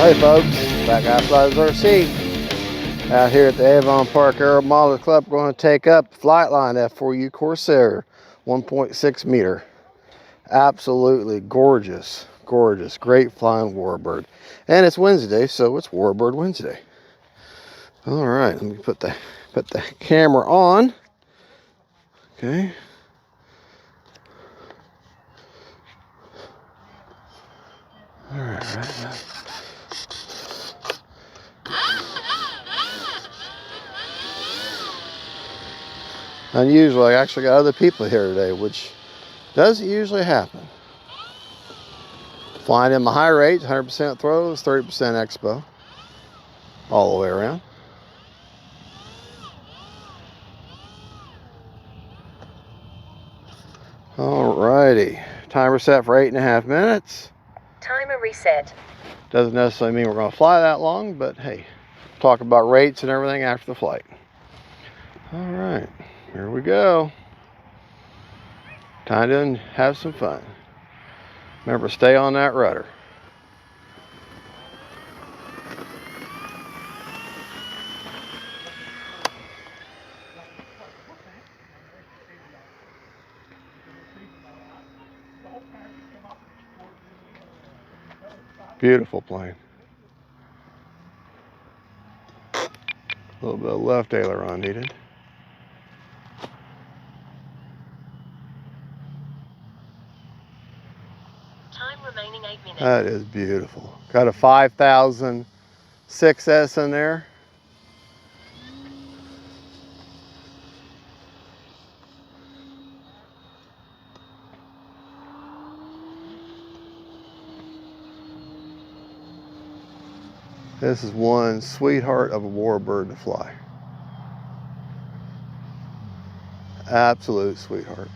Hey folks, That Guy Flies RC. Out here at the Avon Park Aero Model Club, going to take up Flightline F4U Corsair 1.6 meter. Absolutely gorgeous, gorgeous, great flying warbird. And it's Wednesday, so it's Warbird Wednesday. All right, let me put the camera on. Okay. All right. Unusual, I actually got other people here today, which doesn't usually happen. Flying in my high rates, 100% throws, 30% expo, all the way around. Alrighty, timer set for 8.5 minutes. Timer reset. Doesn't necessarily mean we're going to fly that long, but hey, talk about rates and everything after the flight. All right, here we go. Time to have some fun. Remember, stay on that rudder. Beautiful plane. A little bit of left aileron needed. Time remaining 8 minutes. That is beautiful. Got a 5000 6S in there. This is one sweetheart of a warbird to fly. Absolute sweetheart.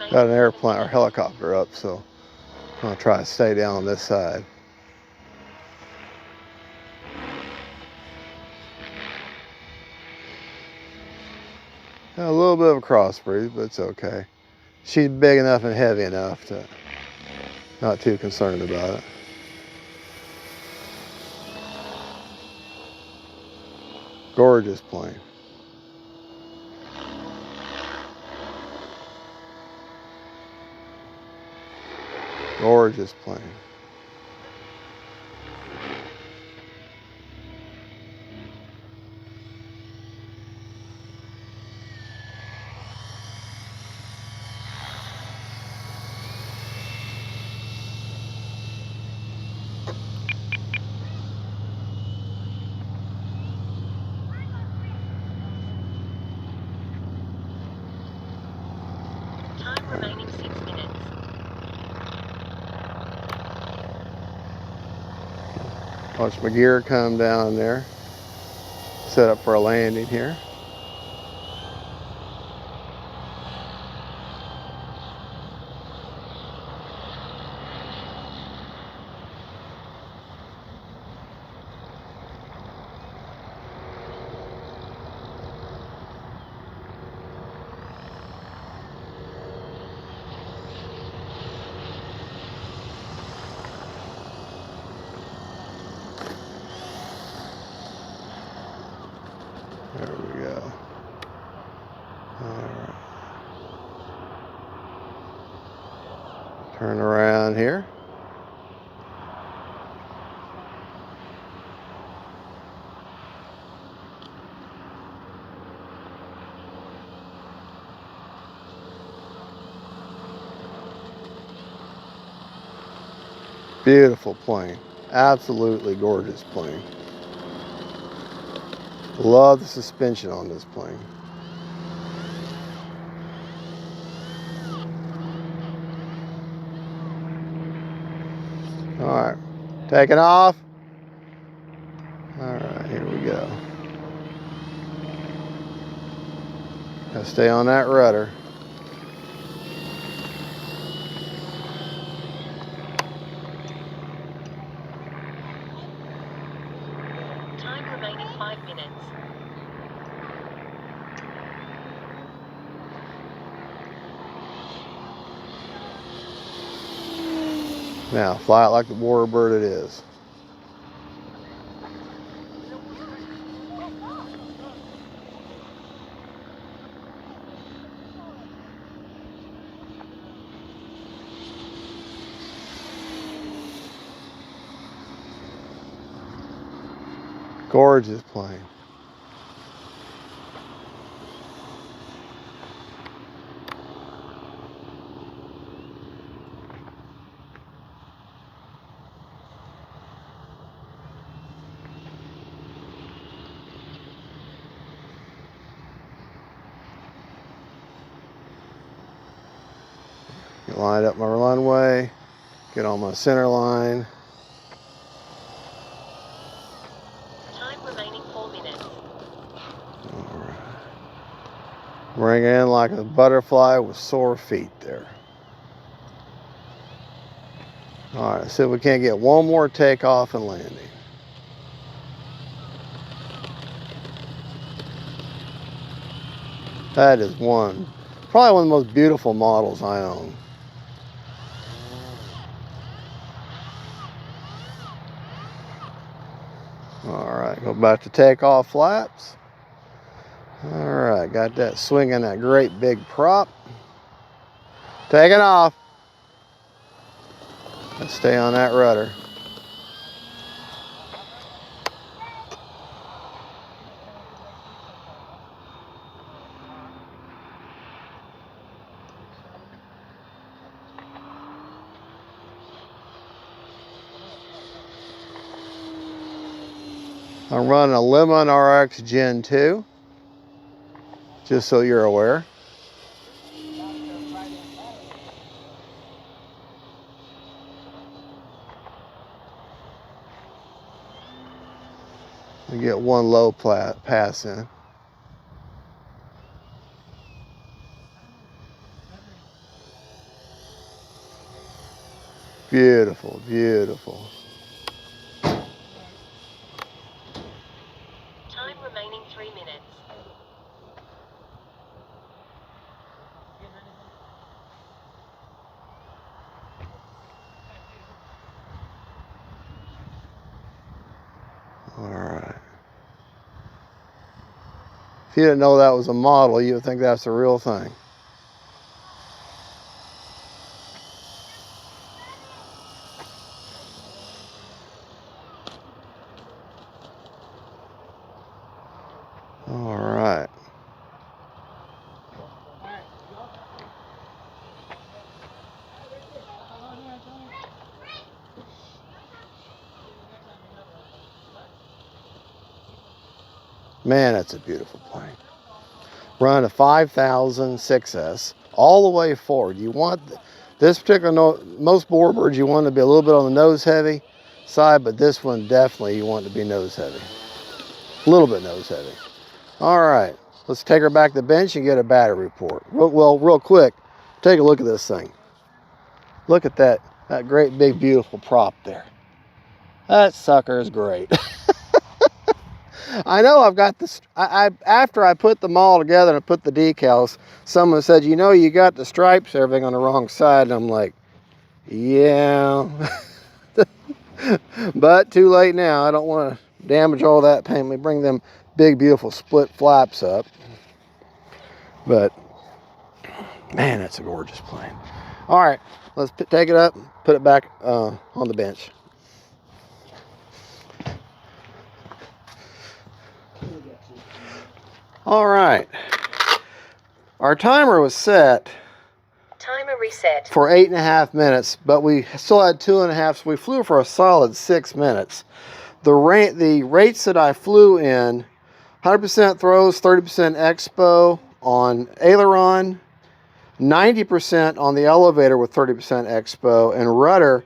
Got an airplane or helicopter up, so I'm gonna try to stay down on this side. Got a little bit of a cross breeze, but it's okay. She's big enough and heavy enough to not too concerned about it. Gorgeous plane. Gorgeous plane. Time remaining 6 minutes. Watch my gear come down there. Set up for a landing here. There we go. All right. Turn around here. Beautiful plane. Absolutely gorgeous plane. Love the suspension on this plane. right, taking off. All right, here we go. Gotta stay on that rudder. Time remaining 5 minutes. Now, fly it like the warbird it is. Gorgeous plane. Line up my runway, get on my center line. Time remaining 4 minutes. All right. Bring in like a butterfly with sore feet there. All right, see if we can't get one more takeoff and landing. That is probably one of the most beautiful models I own. All right, go back to takeoff flaps. All right, got that swinging that great big prop. Taking off. Let's stay on that rudder. I'm running a Lemon RX Gen 2, just so you're aware. We get one low pass in. Beautiful, beautiful. Time remaining 3 minutes. All right. If you didn't know that was a model, you would think that's the real thing. All right. Man, that's a beautiful plane. Run a 5000 6S all the way forward. You want this particular most warbirds you want to be a little bit on the nose heavy side, but this one definitely you want to be nose heavy. A little bit nose heavy. All right, let's take her back to the bench and get a battery report. Well, real quick, take a look at this thing. Look at that great big beautiful prop there. That sucker is great. I know I've got this, after I put them all together and I put the decals, someone said, you know, you got the stripes, everything on the wrong side. And I'm like, yeah, but too late now. I don't want to damage all that paint. We bring them big, beautiful split flaps up. But man, that's a gorgeous plane. All right, let's take it up, put it back on the bench. All right, our timer was set Timer reset. for 8.5 minutes, but we still had 2.5, so we flew for a solid 6 minutes. The rates that I flew in, 100% throws, 30% expo on aileron, 90% on the elevator with 30% expo, and rudder,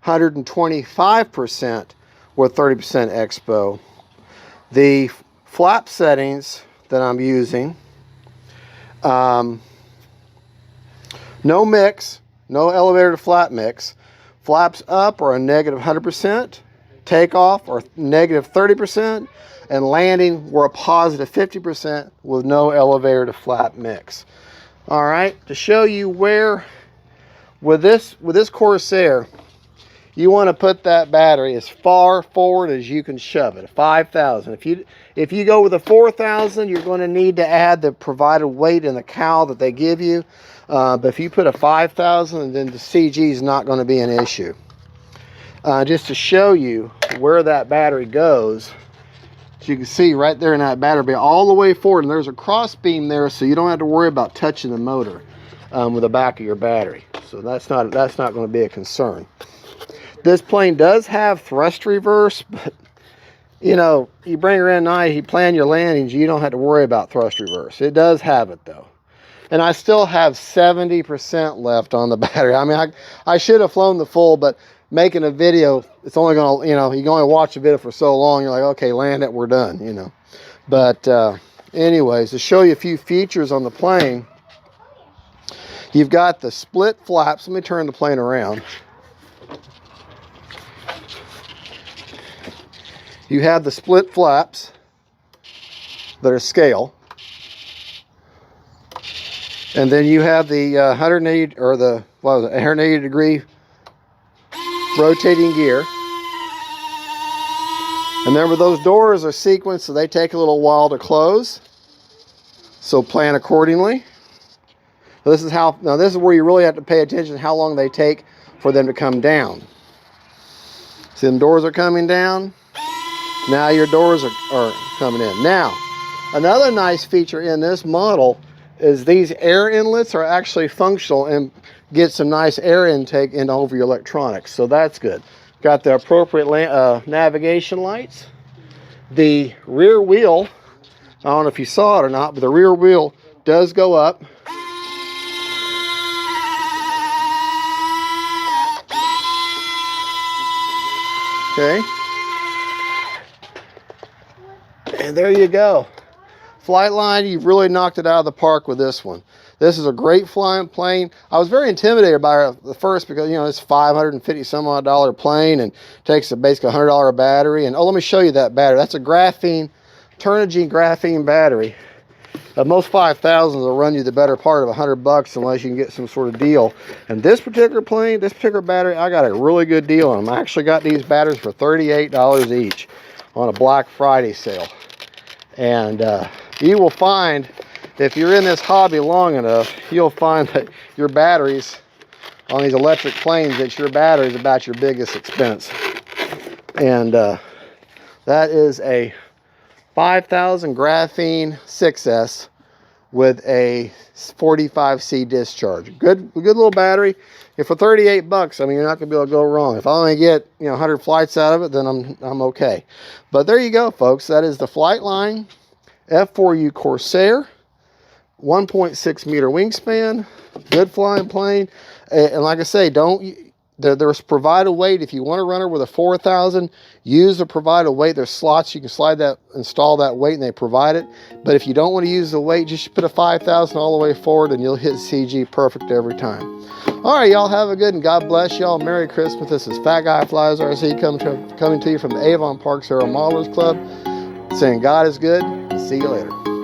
125% with 30% expo. The flap settings that I'm using, no mix, no elevator to flap mix. Flaps up are a negative 100%, takeoff are negative 30%, and landing we're a positive 50% with no elevator to flap mix. All right, to show you where with this Corsair, you want to put that battery as far forward as you can shove it. 5,000. If you go with a 4,000, you're going to need to add the provided weight in the cowl that they give you. But if you put a 5,000, then the CG is not going to be an issue. Just to show you where that battery goes, as you can see right there in that battery bay, all the way forward, and there's a cross beam there, so you don't have to worry about touching the motor with the back of your battery. So that's not going to be a concern. This plane does have thrust reverse, but you know, you bring her in at night, you plan your landings, you don't have to worry about thrust reverse. It does have it though. And I still have 70% left on the battery. I mean, I should have flown the full, but making a video, it's only going to, you know, you can only watch a video for so long. You're like, okay, land it, we're done, you know. But anyways, to show you a few features on the plane, you've got the split flaps. Let me turn the plane around. You have the split flaps that are scale. And then you have the 180 or the 180 degree rotating gear. And remember, those doors are sequenced, so they take a little while to close. So plan accordingly. So this is how, now this is where you really have to pay attention to how long they take for them to come down. See, them doors are coming down. Now your doors are coming in. Now, another nice feature in this model is these air inlets are actually functional and get some nice air intake in over your electronics. So that's good. Got the appropriate navigation lights. The rear wheel, I don't know if you saw it or not, but the rear wheel does go up. Okay. And there you go. Flightline, you've really knocked it out of the park with this one. This is a great flying plane. I was very intimidated by it at first because, you know, it's $550 some odd plane and takes basically $100 battery. And oh, let me show you that battery. That's a graphene, Turnigy graphene battery. Most 5,000s will run you the better part of $100 unless you can get some sort of deal. And this particular plane, this particular battery, I got a really good deal on them. I actually got these batteries for $38 each on a Black Friday sale. And you will find, if you're in this hobby long enough, you'll find that your batteries on these electric planes, that your battery is about your biggest expense. And that is a 5,000 graphene 6S with a 45C discharge. Good little battery. If for $38, I mean, you're not going to be able to go wrong. If I only get, you know, 100 flights out of it, then I'm okay. But there you go, folks. That is the Flightline F4U Corsair, 1.6 meter wingspan, good flying plane. And like I say, there's provided weight. If you want to run her with a 4,000, use the provided weight. There's slots you can install that weight, and they provide it. But if you don't want to use the weight, just put a 5,000 all the way forward, and you'll hit CG perfect every time. All right, y'all have a good, and God bless y'all. Merry Christmas. This is Fat Guy Flies RC coming to you from the Avon Park Sarah Modelers Club, saying God is good, and see you later.